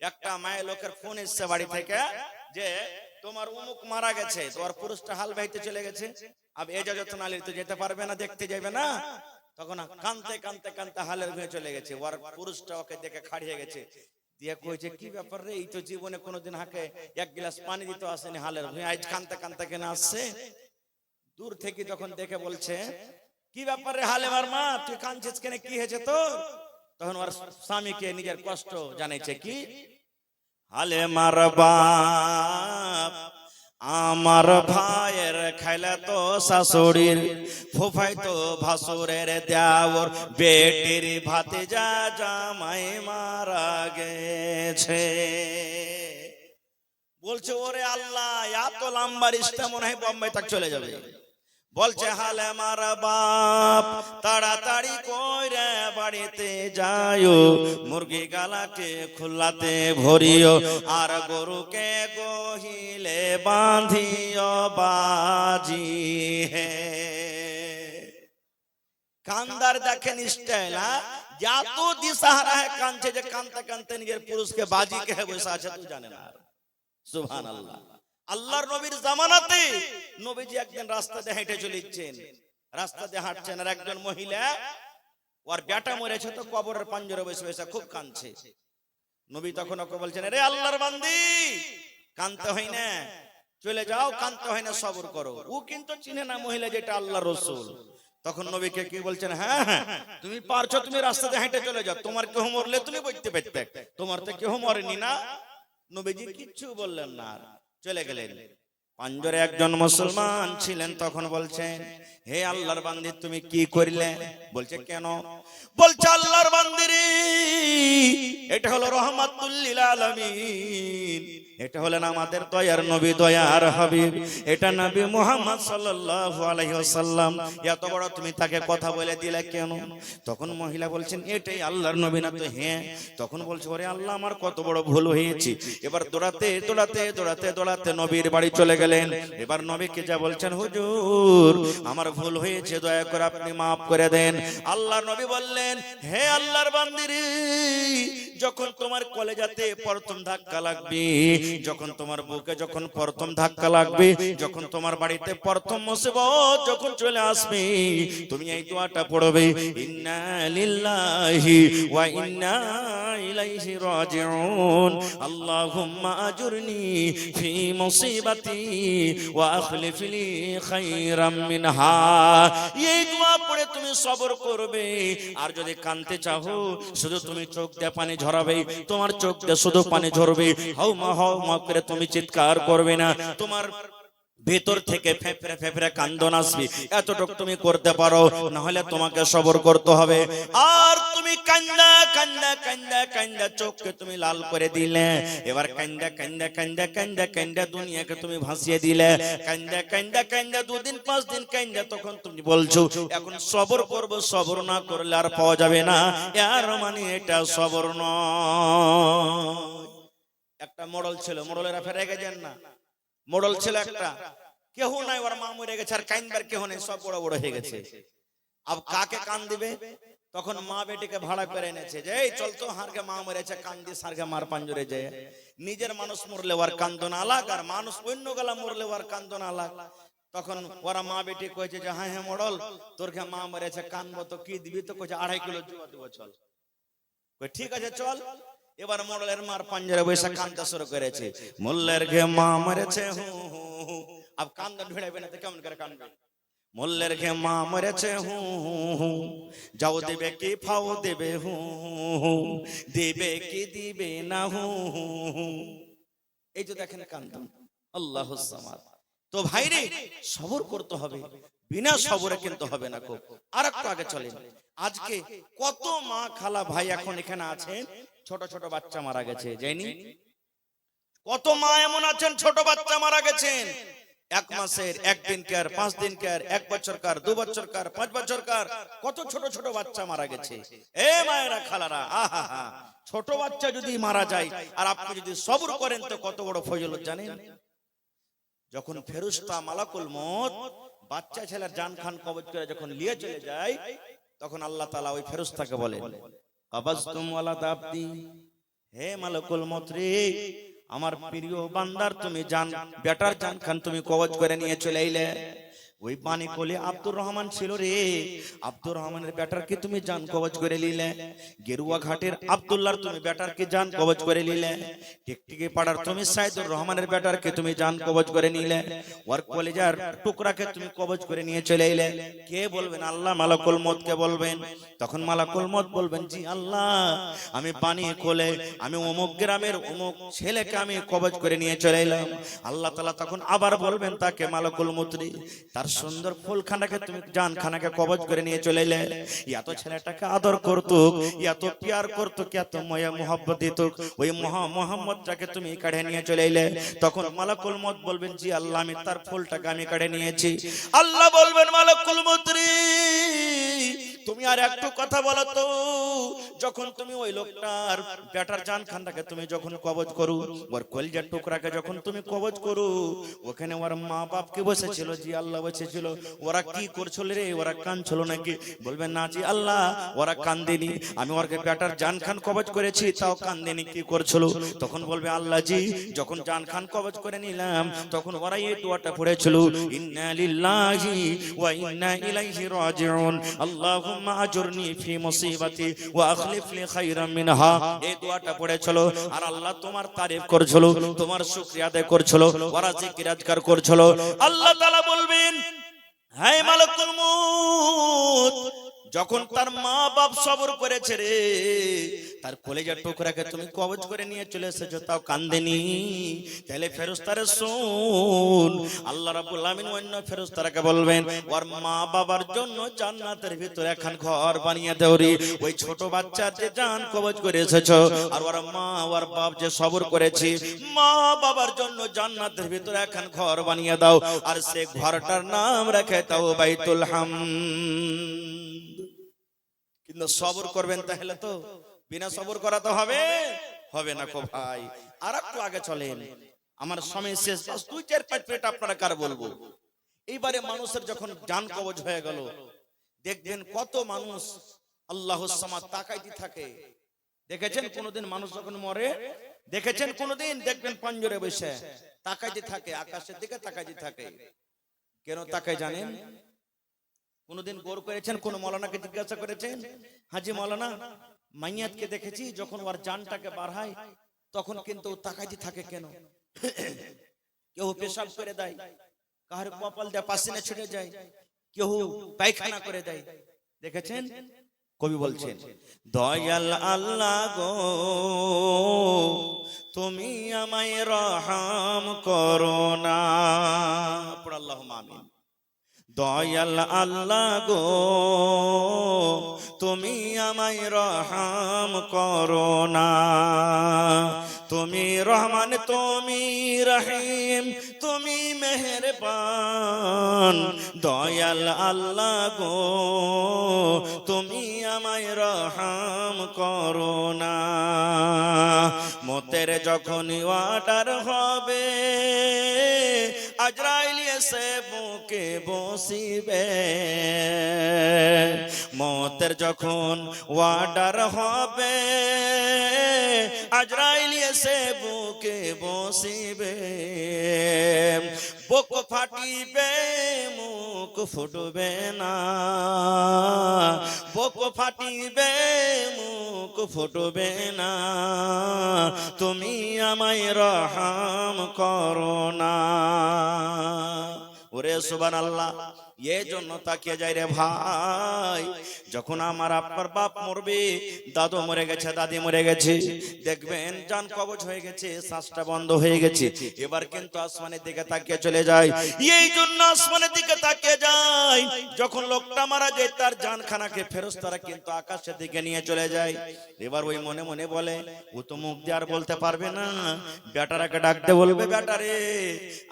একটা মায়ের লোকের ফোন এসছে বাড়ি থেকে যে তোমার অমুক মারা গেছে, তোমার পুরুষটা হাল বাইতে চলে গেছে, अब এজাজত না নিলে তো যেতে পারবে না, দেখতে যাবে না। তখন কানতে কানতে কানতে হালের ভুঁয়ে চলে গেছে, ওর পুরুষটা ওকে দেখে খাড়িয়ে গেছে, দিয়ে কইছে কি ব্যাপার রে, এই তো জীবনে কোনোদিন হাকে এক গ্লাস পানি দিতে আসেনি হালের ভুঁয়ে, আজ কানতে কানতে কেন আসছে। দূর থেকে যখন দেখে বলছে কি ব্যাপার রে হালেমার মা, তুই কাঁদছিস কেন, কি হয়েছে তোর? তখন ওর স্বামীকে নিজের কষ্ট জানাইছে, কি হালেমার বাপ আমার ভাইয়ের খাইলা তো শাশুড়ির, ফুফাই তো ভাসুরের দেওর, বেটির ভাতিজা জামাই মারা গেছে। বলছে ওরে আল্লাহ, এত লম্বা রিস্তা মনে হয় বোম্বাই তক চলে যাবে। বলছে হালেমার বাপ তাড়াতাড়ি কইরে বাড়িতে যাইও, মুরগি গালাকে খুল্লাতে ভরিও, আর গরুকে গহিলে বাঁধিও বাজি হে। কান্দার দেখেন স্টাইল, এত দিশাহারা है কাঁদছে যে কাঁদতে কাঁদতে নিজের পুরুষকে বাজি কে বসে আছে তুই জানে না। সুবহানাল্লাহ। আল্লাহর নবীর জামানাতে নবীজি একদিন রাস্তা দিয়ে হেঁটে চলেছেন, রাস্তা দিয়ে হাঁটছেন, আর একজন মহিলা ওর বেটা মরেছে তো কবরের পাঞ্জরে বসে বসে খুব কাঁদছে। নবী তখন ওকে বলছেন, রে আল্লাহর বান্দি, কাঁদতে হয় না, চলে যাও, কাঁদতে হয় না, সবর করো। ও কিন্তু চিনে না মহিলা যেটা আল্লাহর রাসূল। তখন নবীকে কি বলছেন, হ্যাঁ হ্যাঁ তুমি পারছো, তুমি রাস্তা দিয়ে হেঁটে চলে যাও, তোমার কেউ মরলে তুমি বলতে পারতে, তোমার তো কেউ মরেনি না। নবীজি কিচ্ছু বললেন না, চলে গেলেন। পাঞ্জরে একজন মুসলমান ছিলেন, তখন বলছেন, হে আল্লাহর বান্দি তুমি কি করলে? বলছে কেন? বলছে আল্লাহর বান্দি রে, এটা হলো রহমাতুল লিল আলামিন, এটা হলেন আমাদের দয়ার নবী, দয়ার হাবিব, এটা নবী মুহাম্মদ সাল্লাল্লাহু আলাইহি ওয়াসাল্লাম, এত বড় তুমি তাকে কথা বলে দিলে কেন? তখন মহিলা বলছেন, এটাই আল্লাহর নবী না তো? হ্যাঁ। তখন বলছে, ওরে আল্লাহ, আমার কত বড় ভুল হয়েছে। এবার দৌড়াতে দৌড়াতে দৌড়াতে দৌড়াতে নবীর বাড়ি চলে গেলেন। এবার নবীকে যা বলছেন, হুজুর আমার ভুল হয়েছে, দয়া করে আপনি মাফ করে দেন। আল্লাহর নবী বললেন, হে আল্লাহর বান্দি রে, যখন তোমার কলেজাতে প্রথম ধাক্কা লাগবে, যখন তোমার বুকে যখন প্রথম ধাক্কা লাগবে, যখন তোমার বাড়িতে প্রথম মুসিবত যখন চলে আসবে, তুমি এই দোয়াটা পড়বে, ইন্না লিল্লাহি ওয়া ইন্না ইলাইহি রাজিউন, আল্লাহুম্মা আজুরনি ফি মুসিবাতি ওয়া আখলিফ লি খায়রাম মিনহা। এই দোয়া পড়ে তুমি সবর করবে। আর যদি কাঁদতে চাও, শুধু তুমি চোখ দিয়ে পানি ঝরাবে, তোমার চোখ দিয়ে শুধু পানি ঝরবে, হাউ মা করে তুমি চিৎকার করবে না, তোমার ভেতর থেকে ফেফড়ে ফেফড়ে কান্দন আসবে, এতটুকু তুমি করতে পারো, না হলে তোমাকে সবর করতে হবে। আর তুমি কান্দা কান্দা কান্দা কান্দা চোখকে তুমি লাল করে দিলে, এবার কান্দা কান্দা কান্দা কান্দা কান্দা দুনিয়াকে তুমি ভাসিয়ে দিলে, কান্দা কান্দা কান্দা 2 দিন 5 দিন কান্দা, তখন তুমি বলছো এখন সবর করব, সবর না করলে আর পাওয়া যাবে না, এর মানে এটা সবর নয়। একটা মোড়ল ছিল, মোড়লেরা ফেরে গেছেন না, মোড়ল ছিল একটা, কেহ নাই, ওর মা মরে গেছে, আর কাইনবার কেহ নেই, সব বড় বড় হয়ে গেছে। আব কাকে কান দিবে? তখন মা বেটিকে ভাড়া করে এনেছে, যে এই চল তো, হারকে মা মরেছে, কান দিয়ে সারকে মার পাঞ্জরে যায়। নিজের মানুষ মরলে ওর কান্দন আলাগ, আর মানুষ অন্য গলা মরলে ওর কান্দন আলাগ। তখন ওরা মা বেটি কয়েছে যে হ্যাঁ হ্যাঁ মোড়ল, তোর কে মা মরেছে, কানবো তো কি দিবি? তো কয়েছে 2.5 কিলো জুয়া দেবো, চল। ঠিক আছে চল। এবার মোড়লের মার পাঞ্জরে বসে কান্দা শুরু করেছে, মোল্লের ঘে মা মরেছে হু হু হু। আব কান্দন ভিড়াবে না তো কেমন করে কান্দবে? মোল্লের ঘে মা মরেছে হু হু হু, যাও দেবে কি ফাও দেবে হু হু, দেবে কি দিবে না হু হু। এই যে দেখেন কান্দন, আল্লাহুস সামাদ। তো ভাইরে সবর করতে হবে, বিনা সবরে কিন্তু হবে না। খুব আর একটু আগে চলেন। আজকে কত মা খালা ভাই এখন এখানে আছেন, ছোট ছোট বাচ্চা মারা গেছে, যায়নি? কত মা এমন আছেন ছোট বাচ্চা মারা গেছেন, 1 মাসের, 1 দিনকার, 5 দিনকার, 1 বছরকার, 2 বছরকার, 5 বছরকার, কত ছোট ছোট বাচ্চা মারা গেছে। এ মায়েরা খালারা, আহা হা, ছোট বাচ্চা যদি মারা যায় আর আপনি যদি সবর করেন তো কত বড় ফজিলত জানেন? যখন ফেরেশতা মালাকুল মউত বাচ্চা ছেলের জান খান কবজ করে যখন নিয়ে চলে যায়, তখন আল্লাহ তাআলা ওই ফেরেশতাকে বলেন, কাবাজতুম ওয়ালাদ আবদি, হে মালাকুল মউত রে, আমার প্রিয় বান্দার তুমি জান, বেটার জান খান তুমি কবজ করে নিয়ে চলে আইলে। ওই পানি কোলে আব্দুর রহমান ছিল রে, আব্দুর রহমানের বেটারকে তুমি জান কবজ করে নিলে। গেরুয়া ঘাটের আব্দুল্লাহর তুমি বেটারকে জান কবজ করে নিলে। টিকটিকি পাড়ার তুমি সাইদুর রহমানের বেটারকে তুমি জান কবজ করে নিলে। ওর কলেজার টুকরাকে তুমি কবজ করে নিয়ে চলে এলে। কে বলবেন? আল্লাহ মালাকুল মউতকে বলবেন। তখন মালাকুল মউত বলবেন, জি আল্লাহ, আমি পানি কোলে আমি অমুক গ্রামের অমুক ছেলেকে আমি কবজ করে নিয়ে চলে এলাম। আল্লাহ তাআলা তখন আবার বলবেন তাকে, মালাকুল মউত রে, তার সুন্দর ফুলখানাকে তুমি জান খানাকে কবজ করে নিয়ে চলে এলে। এত ছেলেটাকে আদর করতো, এত প্যার করতো, এত মায়া মোহাব্বত দিত, ওই মোহাম্মদটাকে তুমি কাঢ়ে নিয়ে চলে এলে। তখন মালাকুল মউত বলবেন, জি আল্লাহ, আমি তার ফুলটাকে আমি কাঢ়ে নিয়েছি। আল্লাহ বলবেন, মালাকুল মউত রে, তুমি আর একটু কথা বলো তো, যখন তুমি ওই লোকটার বেটার জান খানটাকে তুমি যখন কবজ করো, ওর কলিজার টুকরাকে যখন তুমি কবজ করো, ওখানে ওর মা বাপ কে বসেছিল? জি আল্লাহ বসেছিল। ওরা কি করছিল রে? ওরা কাঁদছিল নাকি? বলবেন, না জি আল্লাহ, ওরা কান্দেনি, আমি ওর বেটার জান খান কবজ করেছি, তাও কান্দেনি, কি করছিল? তখন বলবে, আল্লাহ জি, যখন জান খান কবজ করে নিলাম, তখন ওরা এই দোয়াটা পড়েছিল, ইন্না লিল্লাহি ওয়া ইন্না ইলাইহি রাজিউন, আল্লাহুম্মা আজুরনি ফি মুসিবাতি ওয়া আখলিফ লি খায়রাম মিনহা। এই দোয়াটা পড়েছিল, আর আল্লাহ তোমার তারিফ করছিল, তোমার শুকরিয়া আদায় করছিল, ওরা জিকির আজকার করছিল। আল্লাহ তাআলা বলবেন, হে মালাকুল মউত, যখন তার মা বাপ সবর করেছে রে, তার কলেজার টুকরাকে তুমি কবজ করে নিয়ে চলে এসেছো, তাও কান্দেনি, তাহলে ফেরেশতারা শুন, আল্লাহ রাব্বুল আলামিন অন্য ফেরেশতারাকে বলবেন, ওর মা বাবার জন্য জান্নাতের ভিতরে এখন ঘর বানিয়ে দাও রে। ওই ছোট বাচ্চার যে জান কবজ করে এসেছো, আর ওর মা ওর বাপ যে সবর করেছে, মা বাবার জন্য জান্নাতের ভিতরে এখন ঘর বানিয়ে দাও, আর সে ঘরটার নাম রেখে দাও বাইতুল হামদ। কিন্তু সবর করবেন, তাহলে তো বিনা সবর করা তো হবে না কো ভাই। আর একটু আগে চলেন, আমার সময় শেষ, 2-4-5 মিনিট আপনারা কার বলবো। এইবারে মানুষের যখন জান কবজ হয়ে গেল, দেখবেন কত মানুষ আল্লাহর সামাদ তাকাইতে থাকে। দেখেছেন কোনদিন মানুষ যখন মরে? দেখেছেন কোনদিন? দেখবেন পাঞ্জরে বসে তাকাইতে থাকে, আকাশের দিকে তাকাইতে থাকে। কেন তাকায় জানেন? কোনদিন গৌর করেছেন? কোন মৌলানাকে জিজ্ঞাসা করেছেন, হাজি মৌলানা, মাইয়াতকে দেখেছি যখন ওর জানটাকে বাড়ায়, তখন কিন্তু তাকাইতে থাকে কেন? কেউ পেশাব করে দেয়, কার কপাল দিয়ে পাসিনা ছুটে যায়, কেউ পায়খানা করে দেয়। দেখেছেন? কবি বলছেন, দয়াল আল্লাহ গো, তুমি আমায় রহম করো না। পড় আল্লাহুম্মা আমিন। দয়াল আল্লাহ গো, তুমি আমায় রহম করো না। তুমি রহমান, তুমি রহিম, তুমি মেহেরবান। দয়াল আল্লাহ গো, তুমি আমায় রহম করো না। মতের যখন অর্ডার হবে, আজরাইল এসে বুকে বসিবে। মতের যখন অর্ডার হবে, আজরাইল এসে বুকে বসিবে। বুক ফাটিবে, মুখ ফুটবে না। বুক ফাটিবে, মুখ ফুটবে না। তুমি আমায় রহম করো না। ওরে সুবহানাল্লাহ। এই জন্য তাকিয়ে যাই রে ভাই, যখন আমার আপনার বাপ মরবে, দাদু মরে গেছে, দাদি মরে গেছে, দেখবেন জান কবজ হয়ে গেছে, শ্বাসটা বন্ধ হয়ে গেছে, এবার কিন্তু আসমানের দিকে তাকিয়ে চলে যায়। এই জন্য আসমানের দিকে তাকিয়ে যায়, যখন লোকটা মারা যায় তার জানখানাকে ফেরেশতারা কিন্তু আকাশের দিকে নিয়ে চলে যায়। এবার ওই মনে মনে বলে, ও তো মুখ দিয়ে আর বলতে পারবে না, বেটারাকে ডাকতে বলবে, বেটারে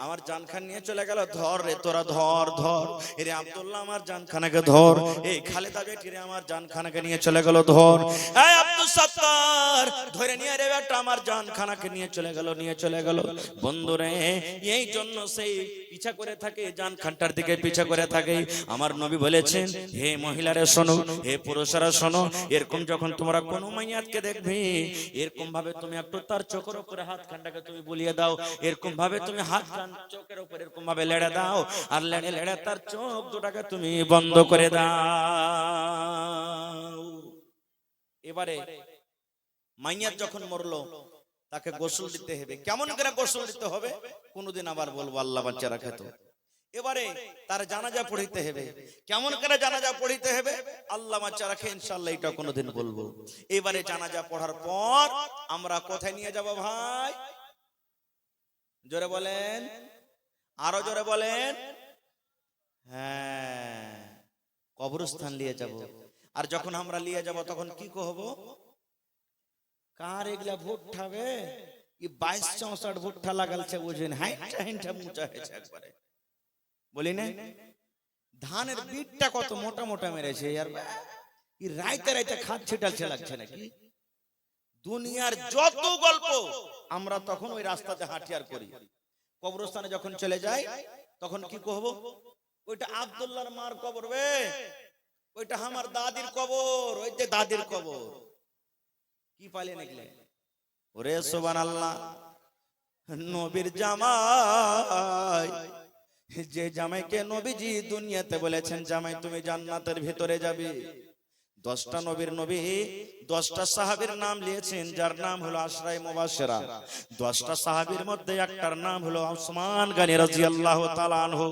আমার জানখান নিয়ে চলে গেল, ধর রে তোরা, ধর ধর। এরে আব্দুল্লাহ আমার জানখানাকে ধর, এই খালেদা বেটি রে আমার জানখানাকে নিয়ে চলে গেল, ধর। এই আব্দুল সত্তার ধরে নিয়ে রে বেটা আমার জানখানাকে নিয়ে চলে গেল বন্ধুরে। এই জন্য সেই পিছা করে থাকে, জানখানটার দিকে পিছা করে থাকে। আমার নবী বলেছেন, হে মহিলারা শোনো, হে পুরুষরা শোনো, এরকম যখন তোমরা কোনো মাইয়াতকে দেখবে, এরকম ভাবে তুমি একটু তার চোখের উপরে হাত খানটাকে তুমি বুলিয়ে দাও, এরকম ভাবে তুমি হাত খান চোখের উপরে এরকম ভাবে লেড়ে দাও, আর লেড়ে লেড়ে তার চোখ দুটাকে তুমি বন্ধ করে দাও। এবারে মাইয়াত যখন মরলো তাকে গোসল দিতে হবে। কেমন করে গোসল দিতে হবে কোনদিন আবার বলবো, আল্লাহ বাচ্চা রাখে তো। এবারে তার জানাজা পড়িতে হবে। কেমন করে জানাজা পড়িতে হবে আল্লাহ বাচ্চা রাখে, ইনশাআল্লাহ এটা কোনদিন বলবো। এবারে জানাজা পড়ার পর আমরা কোথায় নিয়ে যাব ভাই? জোরে বলেন, আরো জোরে বলেন। হ্যাঁ, কবরস্থান নিয়ে যাব। আর যখন আমরা নিয়ে যাব তখন কি কহব? কার এগুলা ভুট্টা হবে? 22-64 ভুট্টা লাগালছে, বুঝেন, হাইটা হাইটা মুচা হয়েছে একবারে। বলি না, ধানের বীজটা কত মোটা মোটা মেরেছে, আর রাইতে রাইতে খাত ছিটালছে লাগছে নাকি? দুনিয়ার যত গল্প আমরা তখন ওই রাস্তাতে হাঁটিয়ার করি। কবরস্থানে যখন চলে যাই তখন কি কহব? ওইটা আব্দুল্লাহর মার কবর বে, ওইটা আমার দাদির কবর, ওই যে দাদির কবর। কি পালিয়ে নিকলে? ওরে সুবহানাল্লাহ, নবীর জামাই, যে জামাইকে নবীজি দুনিয়াতে বলেছেন জামাই তুমি জান্নাতের ভিতরে যাবে। 10টা নবীর নবী 10টা সাহাবীর নাম নিয়েছেন, যার নাম হলো আশরায়ে মুবাশশিরা। 10টা সাহাবীর মধ্যে একটার নাম হলো উসমান গনি রাদিয়াল্লাহু তাআলা আনহু।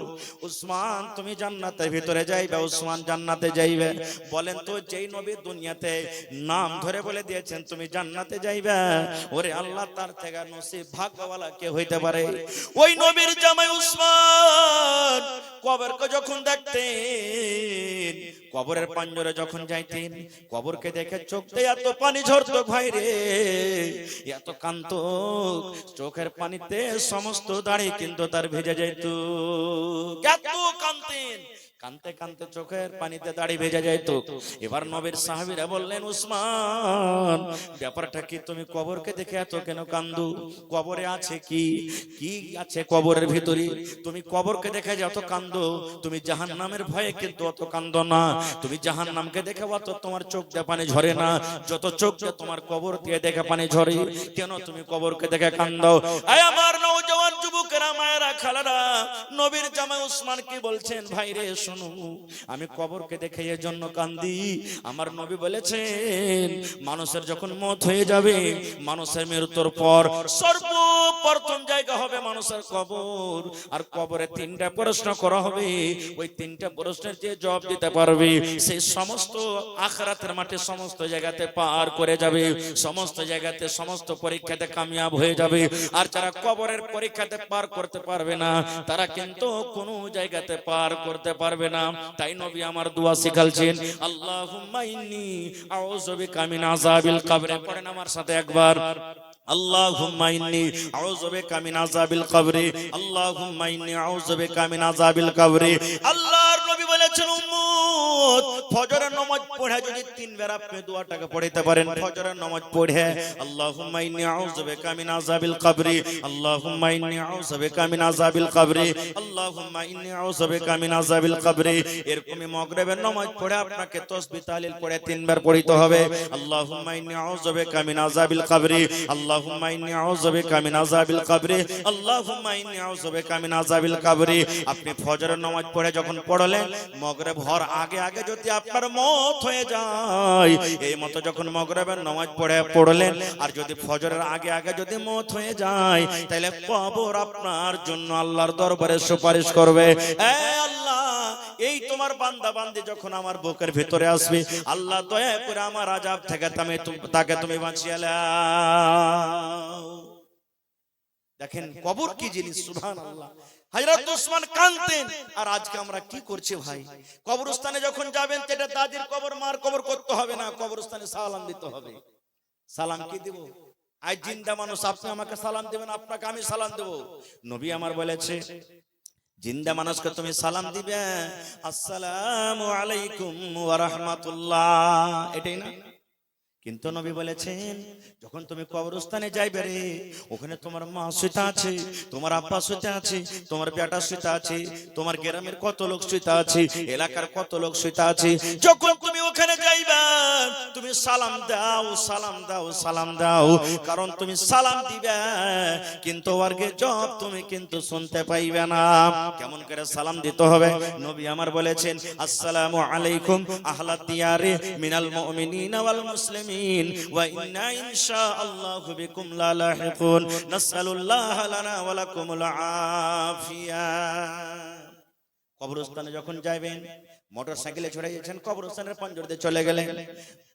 উসমান তুমি জান্নাতের ভিতরে যাইবে, উসমান জান্নাতে যাইবে। বলেন তো যেই নবী দুনিয়াতে নাম ধরে বলে দিয়েছেন তুমি জান্নাতে যাইবে, ওরে আল্লাহ তার থেকে নসিব ভাগ্যওয়ালা কে হইতে পারে? ওই নবীর জামাই উসমান কবরকে যখন দেখতেন, কবরের পাঞ্জরে যখন যাইতেন, কবরকে দেখে চোখ দিয়ে এত পানি ঝরতো ভাই রে, এত কাঁদতো, চোখের পানিতে সমস্ত দাড়ি কিন্তু তার ভেজে যেত। এত কাঁদতেন, কানতে কানতে চোখের পানিতে দাড়ি ভেজে যেত। এবার নবীর সাহাবীরা বললেন, উসমান ব্যাপারটা কি? তুমি কবরকে দেখে এত কেন কান্দো? কবরে আছে কি? কি আছে কবরের ভিতরে? তুমি কবরকে দেখে যত কান্দো, তুমি জাহান্নামের ভয়ে কিন্তু অত কান্দো না। তুমি জাহান্নামকে দেখে অত তোমার চোখ দিয়ে পানি ঝরে না, যত চোখ দিয়ে তোমার কবর দিয়ে দেখে পানি ঝরে। কেন তুমি কবরকে দেখে কান্দো? আয় আমার নওজওয়ান যুবকেরা, মায়েরা, খালারা, নবীর জামাই উসমান কি বলছেন? ভাই রে শোনো, আমি কবরকে দেখে এর জন্য কান্দি। আমার নবী বলেছেন মানুষের যখন মওত হয়ে যাবে, মানুষের মৃত্যুর পর সর্বপ্রথম জায়গা হবে মানুষের কবর। আর কবরে 3টা প্রশ্ন করা হবে। ওই 3টা প্রশ্নের যে জবাব দিতে পারবে সেই সমস্ত আখিরাতের মাঠে সমস্ত জায়গাতে পার করে যাবে, সমস্ত জায়গাতে সমস্ত পরীক্ষাতে কামিয়াব হয়ে যাবে। আর যারা কবরের পরীক্ষাতে পার করতে পারবে না, তারা কিন্তু কোনো জায়গাতে পার করতে পারবে না। তাই নবী আমার দোয়া শিখালছেন, আল্লাহুম্মা ইন্নী আউযু বিকা মিন আযাবিল কবর। পড়েন আমার সাথে একবার, আল্লাহুম্মা ইন্নী আউযু বিকা মিন আযাবিল কবর, আল্লাহুম্মা ইন্নী আউযু বিকা মিন আযাবিল কবর। আল্লাহর নবী বলেছেন, উম্মত ফজরের নামাজ পড়ে যদি 3 বার আপনি দোয়াটাকে পড়তে পারেন, ফজরের নামাজ পড়ে আল্লাহুম্মা ইন্নী আউযু বিকা মিন আযাবিল কবর, আল্লাহুম্মা ইন্নী আউযু বিকা মিন আযাবিল কবর, আল্লাহুম্মা ইন্নী আউযু বিকা মিন আযাবিল কবর। এরকমই মাগরিবের নামাজ পড়ে আপনাকে তাসবিহ তাহলিল পড়ে 3 বার পড়তে হবে। আল্লাহুম্মা ইন্নী আউযু বিকা মিন আযাবিল কবর, আল্লাহুম্মা ইন্নী আউযু বিকা মিন আযাবিল কবর, আল্লাহুম্মা ইন্নী আউযু বিকা মিন আযাবিল কবর। আপনি ফজরের নামাজ পড়ে যখন পড়লেন, মাগরিব হওয়ার আগে আগে যদি আপনার মওত হয়ে যায়, এই মতো যখন মাগরিবের নামাজ পড়লেন আর যদি ফজরের আগে আগে যদি মওত হয়ে যায়, তাহলে কবর আপনার জন্য আল্লাহর দরবারে সুপারিশ করবে, এ আল্লাহ এই তোমার বান্দা বান্দি যখন আমার বুকের ভিতরে আসবে, আল্লাহ দয়া করে আমার আযাব থেকে তাকে তুমি বাঁচিয়ে নাও। দেখেন কবর কি জিনিস, সুবহানাল্লাহ। হযরত উসমান কাঁদতেন। আর আজকে আমরা কি করছি ভাই? কবরস্থানে যখন যাবেন, এটা দাদির কবর, মার কবর করতে হবে না, কবরস্থানে সালাম দিতে হবে। সালাম কি দিব? আজ জিন্দা মানুষ, আপনি আমাকে সালাম দিবেন, আপনাকে আমি সালাম দেব। নবী আমার বলেছে, জিন্দা মানুষকে তুমি সালাম দিবে, আসসালামু আলাইকুম ওয়া রাহমাতুল্লাহ, এটাই না? কিন্তু নবী বলেছেন যখন তুমি কবরস্থানে যাইবে রে, ওখানে তোমার মা শুইতে আছে, তোমার আব্বা শুইতে আছে, তোমার বেটা শুইতে আছে, তোমার গ্রামের কত লোক শুইতে আছে, এলাকার কত লোক শুইতে আছে। যখন তুমি ওখানে যাইবা তুমি সালাম দাও, সালাম দাও, সালাম দাও, কারণ তুমি সালাম দিবে কিন্তু ওয়ার্গে জব তুমি কিন্তু শুনতে পাইবে না। কেমন করে সালাম দিতে হবে? নবী আমার বলেছেন আসসালামু আলাইকুম আহলাদ দিয়ারে মিনাল মুমিনিনা ওয়াল মুসলিমিন ওয়া ইন্না ইনশাআল্লাহু বিকুম লা লাহিকুন নাসআলুল্লাহ লানা ওয়া লাকুমুল আফিয়া। কবরস্থানে যখন যাবেন, মোটরসাইকেলে চড়ে যাচ্ছেন, কবরস্থানের পাঞ্জরে চলে গেলেন,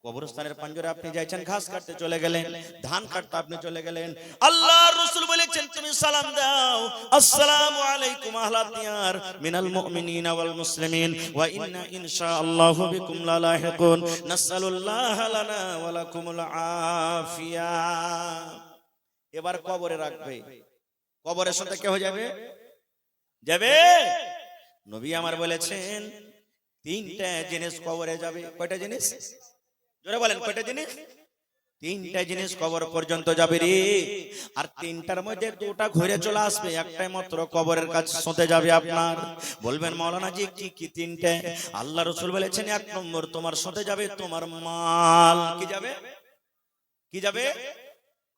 কবরস্থানের পাঞ্জরে আপনি যাইছেন ঘাস কাটতে চলে গেলেন, ধান কাটতে আপনি চলে গেলেন, আল্লাহর রাসূল বলেছেন তুমি সালাম দাও আসসালামু আলাইকুম আহলাদ দিয়ার মিনাল মুমিনিনা ওয়াল মুসলিমিন ওয়া ইন্না ইনশাআল্লাহু বিকুম লা লাহিকুন নাসআলুল্লাহ লানা ওয়া লাকুমুল আফিয়া। এবার কবরে রাখবে, কবরের সাথে কে হয়ে যাবে? যাবে। নবী আমার বলেছেন তিনটা জিনিস কবরে যাবে। কয়টা জিনিস? জোরে বলেন কয়টা জিনিস? তিনটা জিনিস কবর পর্যন্ত যাবে রে। আর তিনটার মধ্যে দুটা ঘুরে চলে আসবে, একটাই মাত্র কবরের কাছে শুতে যাবে আপনার। বলবেন মাওলানা জি কি কি তিনটা? আল্লাহ রাসূল বলেছেন এক নম্বর তোমার শুতে যাবে তোমার মাল। কি যাবে? কি যাবে?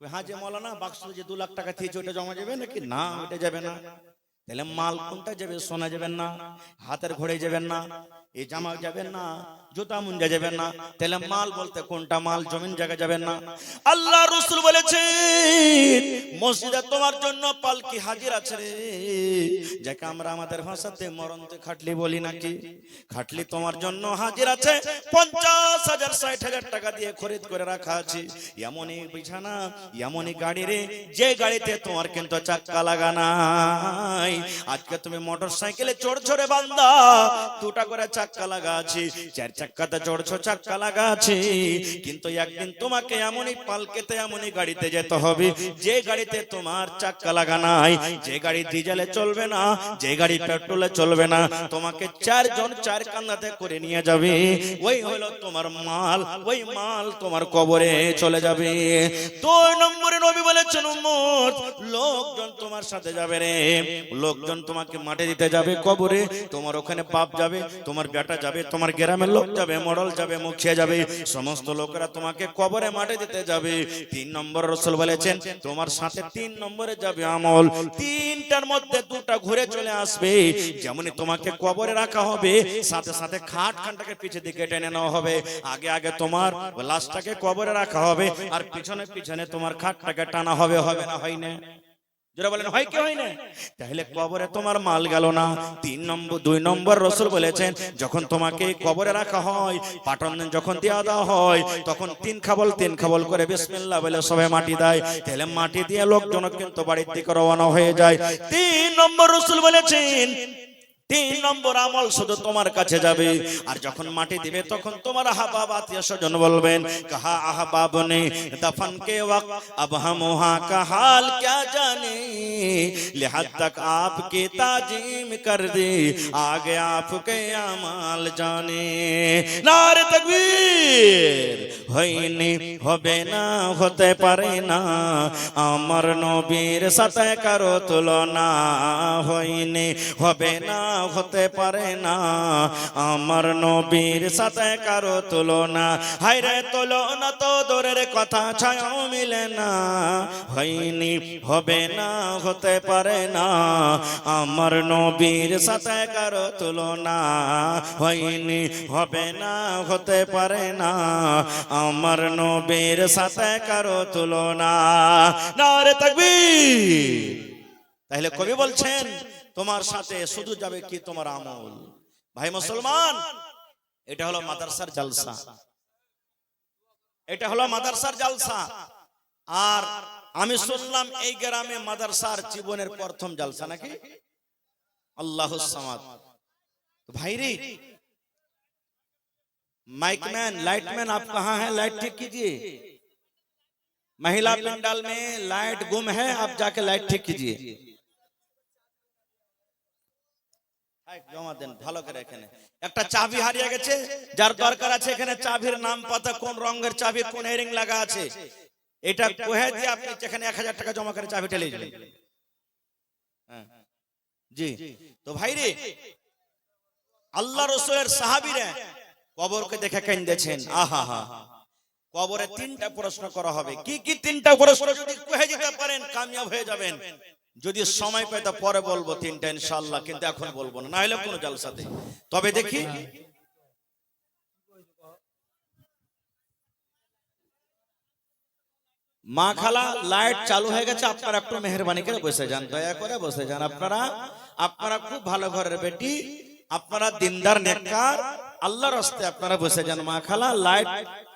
হ্যাঁ যে মাওলানা বাক্স যে 2 লাখ টাকা দিয়েছে ওটা জমা যাবে নাকি? না ওটা যাবে না। তাহলে মাল কোনটা যাবে? সোনা যাবেন না, হাতের ঘড়ি যাবেন না, এই জামা যাবেন না, জুতা মুন্ডা যাবেন না। তাহলে মাল বলতে কোনটা মাল? জমিন জায়গা যাবেন না। আল্লাহ রাসূল বলেছেন মসজিদে তোমার জন্য পালকি হাজির আছে রে, যাকে আমরা আমাদের ভাষাতে মরণতে খাটলি বলি নাকি। খাটলি তোমার জন্য হাজির আছে, 50,000 60,000 টাকা দিয়ে খরিদ করে রাখা আছে। এমনই বিছানা, এমনই গাড়ি রে, যে গাড়িতে তোমার কিন্তু চাক্কা লাগা নাই। আজকে তুমি মোটরসাইকেলে চড়ছো রে বান্দা, 2টা করে চাক্কা লাগা আছে, 4 চাক্কাতে চড়ছো চাক্কা লাগা আছে, কিন্তু একদিন তোমাকে এমনই পালকেতে এমনই গাড়িতে যেতে হবে যে গাড়িতে তোমার চাক্কা লাগা নাই, যে গাড়ি ডিজেলে চলবে না, যে গাড়ি পেট্রোলে চলবে না, তোমাকে 4 জন 4 কান্নাতে করে নিয়ে যাবে। ওই হলো তোমার মাল, ওই মাল তোমার কবরে চলে যাবে। 2 নম্বরে নবী বলেছেন উম্মত লোকজন তোমার সাথে যাবে রে, লোকজন তোমাকে মাটি দিতে যাবে কবরে। তোমার ওখানে বাপ যাবে, তোমার বেটা যাবে, তোমার গ্রামের লোক যাবে, মডল যাবে, মুখিয়া যাবে, সমস্ত লোকেরা তোমাকে কবরে মাটি দিতে যাবে। 3 নম্বর রাসূল বলেছেন তোমার সাথে 3 নম্বরে যাবে আমল। 3টার মধ্যে 2টা ঘুরে চলে আসবে। যেমনই তোমাকে কবরে রাখা হবে, সাথে সাথে খাটখানটাকে পিছে দিকে টেনে নেওয়া হবে। আগে আগে তোমার লাশটাকে কবরে রাখা হবে, আর পিছনে পিছনে তোমার খাটটাকে টানা হবে। হবে না? হয় না? যারা বলেন হয় কি হয় না? তাহলে কবরে তোমার মাল গেল না। 2 নম্বর রাসূল বলেছেন যখন তোমাকে কবরে রাখা হয়, পাটন যখন দেওয়া দেওয়া হয়, তখন 3 খাবল করে বিসমিল্লাহ বলে সবাই মাটি দেয়। তাহলে মাটি দিয়ে লোকজন কিন্তু বাড়ির দিকে রওনা হয়ে যায়। 3 নম্বর রাসূল বলেছেন 3 নম্বর আমল শুধু তোমার কাছে যাবে। আর যখন মাটি দিবে তখন তোমার আহবাব আত্মীয় স্বজন বলবেন কাহা আহবাব নে দফন के वक्त अब हम वहां का हाल क्या जाने, लिहाज तक आपकी ताजीम कर दे आगे आपके अमाल जाने। नारे तकबीर। হয়নি হবে না হতে পারে না আমার নবীর সাথে কারো তুলনা, হয়নি হবে না হতে পারে না আমার নবীর সাথে কারো তুলনা। হায়রে তুলনা তো দূরের কথা, ছায়াও মিলে না। হয়নি হবে না হতে পারে না আমার নবীর সাথে কারো তুলনা, হয়নি হবে না হতে পারে না আমার নবীর সাথে কারো তুলনা। নারে তাকবীর। তাহলে কবি বলছেন তোমার সাথে শুধু যাবে কি তোমার আমল। ভাই মুসলমান, এটা হলো মাদ্রাসার জলসা, এটা হলো মাদ্রাসার জলসা। আর আমি শুনলাম এই গ্রামে মাদ্রাসার জীবনের প্রথম জলসা নাকি? আল্লাহুস সামাদ। ভাইরে माइकमैन लाइटमैन आप कहाँ हैं? लाइट ठीक कीजिए। महिला पंडाल में लाइट गुम है, आप जाके लाइट ठीक कीजिए। জমা দেন ভালো করে। এখানে একটা চাবি হারিয়ে গেছে, যার দরকার আছে এখানে চাবির নাম পাতা, কোন রঙের চাবি, কোন হেরিং লাগা আছে, এটা কহে দিয়ে আপনি এখানে 1000 টাকা জমা করে চাবিটা নিয়ে যাবেন। জি তো ভাই রে, আল্লাহ রাসূলের সাহাবীরা কবরকে দেখে কাঁদেছেন। আহা হা, কবরে 3টা প্রশ্ন করা হবে। কি কি 3টা প্রশ্ন যদি কহে দিতে পারেন কামিয়াব হয়ে যাবেন। যদি সময় পাই তা পরে বলবো 3টা ইনশাআল্লাহ, কিন্তু এখন বলবো না, না হলে কোনো জলসাতে। তবে দেখি মা খালা লাইট চালু হয়ে গেছে, আপনারা একটু মেহেরবানি করে বসে যান, দয়া করে বসে যান। আপনারা খুব ভালো ঘরের বেটি, আপনারা দিনদার নেককার, আল্লাহর রাস্তায় আপনারা বসে যান। মা খালা লাইট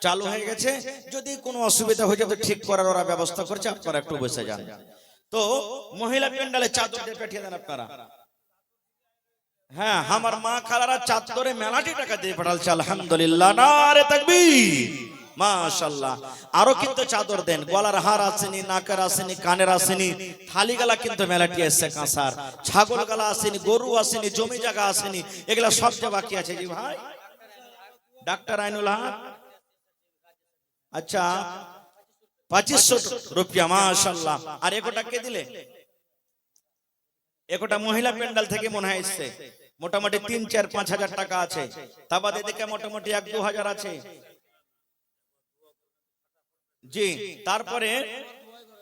চালু হয়ে গেছে, যদি কোনো অসুবিধা হয়ে যাবে ঠিক করার ওরা ব্যবস্থা করছে, আপনারা একটু বসে যান। তো মহিলা প্যান্ডালে চাদর দিয়ে পাঠিয়ে দেন আপনারা। হ্যাঁ, আমার মা খালারা চাদরে মেলাটি টাকা দিয়ে পাঠালছে, আলহামদুলিল্লাহ, নারে তাকবীর, মাশাআল্লাহ। আরো কিন্তু চাদর দেন, গলার হার আসেনি, নাকের আসেনি, কানের আসেনি, থালি গালা কিন্তু মেলাটি এসছে কাঁসার, ছাগল গালা আসেনি, গরু আসেনি, জমি জায়গা আসেনি, এগুলা সব যে বাকি আছে। জি ভাই ডাক্তার আইনুল হক, আচ্ছা 2500 রুপিয়া, মাশাআল্লাহ। আর একটা কে দিলে? একটা মহিলা প্যান্ডাল থেকে মনে হয় এসছে, মোটামুটি 3, 4, 5 হাজার টাকা আছে। তা বাদে এদিকে মোটামুটি 1-2 হাজার আছে। জি, তারপরে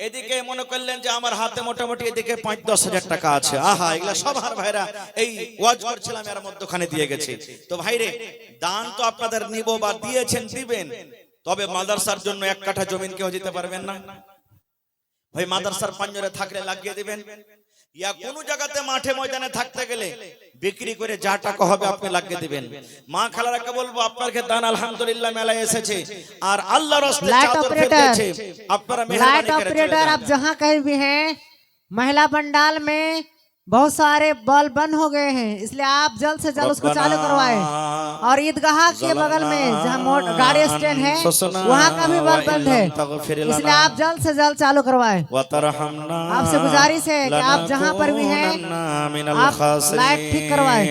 এদিকে মনে করলেন যে আমার হাতে মোটামুটি এদিকে 5-10 হাজার টাকা আছে। আহা, এগুলা সব আর ভাইরা এই ওয়াজ করছিলাম এর মধ্যখানে দিয়ে গেছে। তো ভাইরে, দান তো আপনাদের নিব বা দিয়েছেন, দিবেন, তবে মাদ্রাসার জন্য 1 কাঠা জমিন কেউ দিতে পারবেন না ভাই। মাদ্রাসার পাঞ্জরে থাকলে লাগিয়ে দিবেন, ইয়া কোন জায়গাতে মাঠে ময়দানে থাকতে গেলে বিক্রি করে যা টাকা হবে আপনি লাগিয়ে দিবেন। মা খালারাকে বলবো আপনাকে দান আলহামদুলিল্লাহ মেলায় এসেছে, আর আল্লাহর রাস্তায় চাদর ফেলেছে, আপনারা মেহরবানি করে ऑपरेटर आप जहाँ कहीं भी हैं, महिला पंडाल में बहुत सारे बल्ब बंद हो गए हैं, इसलिए आप जल्द से जल्द उसको चालू करवाएं। और ईदगाह के बगल में जहाँ गाड़ी स्टैंड है वहाँ का भी बल्ब बंद है, इसलिए आप जल्द से जल्द चालू करवाएं। आपसे गुजारिश है कि आप जहाँ पर भी हैं आप लाइट ठीक करवाएं।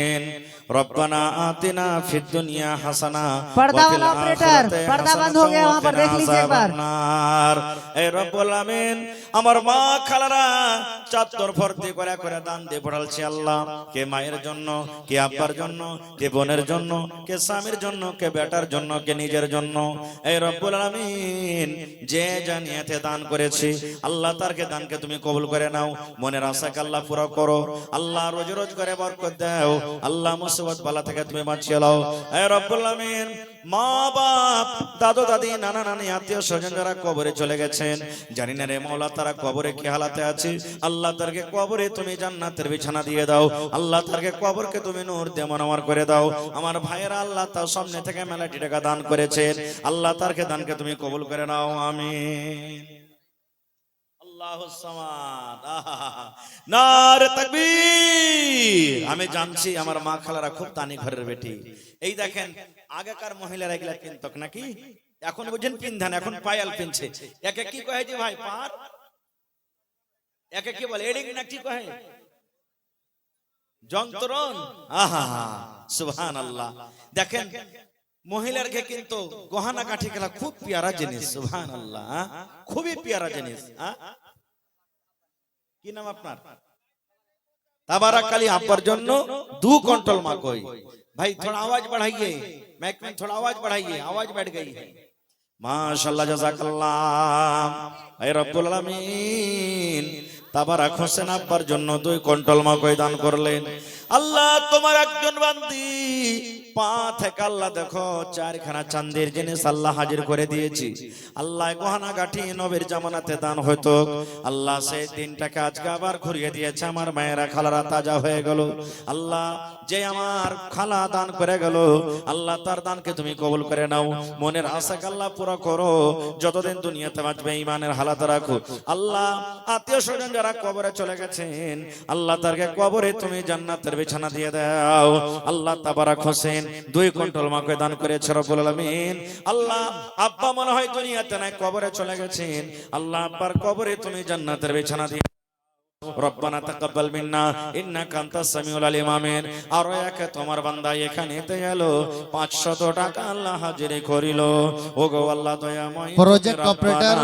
रब्बना आतिना फिद दुनिया हसना, पर्दा वाला ऑपरेटर, पर्दा बंद हो गया वहाँ पर देख लीजिए एक बार। ए रब्बुल आमीन, আমার মা খালারা চাদর ভর্তি করে করে দান দিয়ে পড়ালছে আল্লাহ। কে মায়ের জন্য, কে আব্বার জন্য, কে বোনের জন্য, কে স্বামীর জন্য, কে বেটার জন্য, কে নিজের জন্য। এই রব্বুল আমিন যে জানিয়াতে দান করেছে আল্লাহ তারকে দানকে তুমি কবুল করে নাও, মনের আশাকে আল্লাহ পুরো করো, আল্লাহ রোজ রোজ করে বরকত দাও, আল্লাহ মুসিবত বালা থেকে তুমি বাঁচিয়ে নাও। এই রব্বুল আমিন মা বাপ, দাদু দাদি, নানা নানি, আত্মীয় স্বজন যারা কবরে চলে গেছেন, জানি না রে মওলা তারা কবরে কি হালাতে আছে, আল্লাহ তারকে কবরে তুমি জান্নাতের বিছানা দিয়ে দাও, আল্লাহ তারকে কবরকে তুমি নূর দিয়ে মনোয়ার করে দাও। আমার ভাইয়েরা আল্লাহ তার সামনে থেকে মেলাটি টাকা দান করেছেন, আল্লাহ তারকে দানকে তুমি কবুল করে নাও, আমিন। আল্লাহুস সামাদ, নারে তাকবীর। আমি জানছি আমার মা খালারা খুব দানি ঘরের বেটি। এই দেখেন আগেকার মহিলারা এগুলা কিনতক নাকি, এখন বুঝেন পিনধান, এখন পায়াল পিনছে। একে কি কহে যে ভাই পার, একে কি বলে এডিং না কি কহে, যন্ত্রণ। আহা সুবহানাল্লাহ। দেখেন মহিলারকে কিন্তু গহনা কাঠি খেলা খুব পিয়ারা জিনিস, সুবহানাল্লাহ, খুবই পিয়ারা জিনিস। কি নাম আপনার? তাবারাকালি। আপনার জন্য 2 কুইंटल मा कोई भाई, थोड़ा आवाज बढ़ाइए, माइक में थोड़ा आवाज बढ़ाइए, आवाज बैठ गई है। माशाल्लाह जज़ाकल्लाह। ऐ रब्बुल आमीन তাবারাক হোসেন আব্বার জন্য 2 কুইंटल मा कोई দান করলেন। আল্লাহ তোমার একজন বান্দি পা থেকে আল্লাহ দেখো 4খানা চাঁদের জিনিস আল্লাহ হাজির করে দিয়েছি। আল্লাহ গহনা গাঠি নবীর জামানাতে দান হতো, আল্লাহ সেই দিনটাকে আজকে আবার ঘুরিয়ে দিয়েছে। আমার মায়েরা খালারা তাজা হয়ে গেল। আল্লাহ যে আমার খালা দান করে গেল, আল্লাহ তার দানকে তুমি কবুল করে নাও, মনের আশাকে আল্লাহ পুরো করো, যতদিন দুনিয়াতে বাঁচবে ঈমানের হালাত রাখো। আল্লাহ আত্মীয় স্বজন যারা কবরে চলে গেছেন আল্লাহ তারকে কবরে তুমি জান্নাতের বিছানা দিয়ে দাও। আল্লাহ তাবারাক হোসেন 2 কুইंटल मा कोई দান করেছে রব্বুল আলামিন। আল্লাহ আব্বা মনে হয় দুনিয়াতে নাই, কবরে চলে গেছেন, আল্লাহ আব্বার কবরে তুমি জান্নাতের বিছানা দিয়ে রব্বানা তাকাব্বাল মিন্না ইন্নাকা আনতাস সামিউল আলিম আমিন। আর একে তোমার বান্দা এখানেতে এলো 500 টাকা আল্লাহ হাজিরি করিল। ওগো আল্লাহ দয়াময় प्रोजेक्ट ऑपरेटर